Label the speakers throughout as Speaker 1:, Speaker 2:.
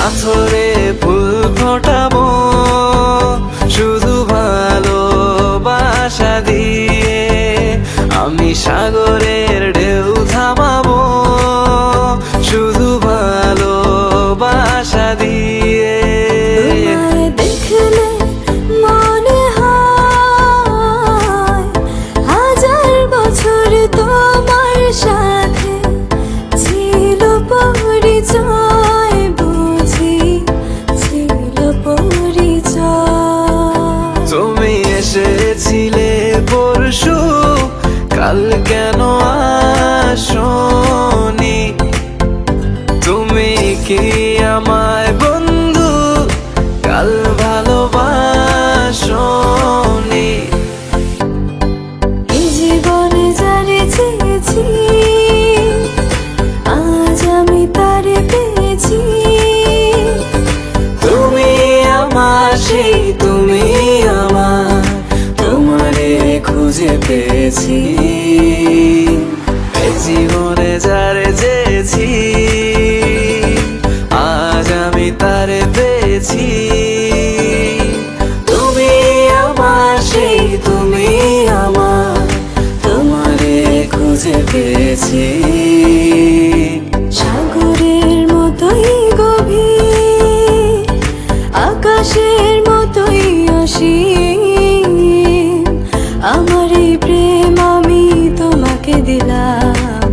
Speaker 1: পাথরে ফুল ফোটাবো শুধু ভালোবাসা দিয়ে। আমি সাগরের ঢেউ থামাবো শুধু ভালোবাসা দিয়ে।
Speaker 2: তোমায় দেখলে মনে হয় হাজার বছর তোমার সাথে ছিল পরিচয়, বুঝি ছিল পরিচয়।
Speaker 1: তুমি এসেছিলে পরশু, কাল কেন আসোনি? তুমি কি আমায় বন্ধু কাল ভালোবাসোনি?
Speaker 2: এই জীবনে যারে চেয়েছি আজ আমি তারে পেয়েছি।
Speaker 1: তুমি আমার সেই তুমি আমার, তোমারে খুঁজে পেয়েছি। এই জীবনে যারে চেয়েছি আজ আমি তারে পেয়েছি। তুমি আমার সেই তুমি আমার, তোমারে খুঁজে পেয়েছি।
Speaker 2: সাগরের মতোই গভীর, আকাশের মতোই অসীম, আমার এই প্রেম আমি তোমাকে দিলাম।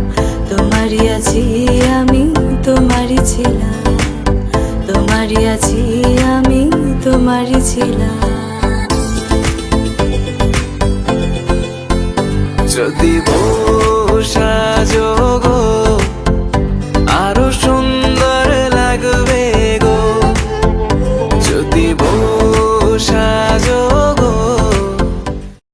Speaker 2: তোমারই আছি আমি, তোমারই ছিলাম, তোমারই আছি আমি, তোমারই ছিলাম।
Speaker 1: যদি বউ সাজো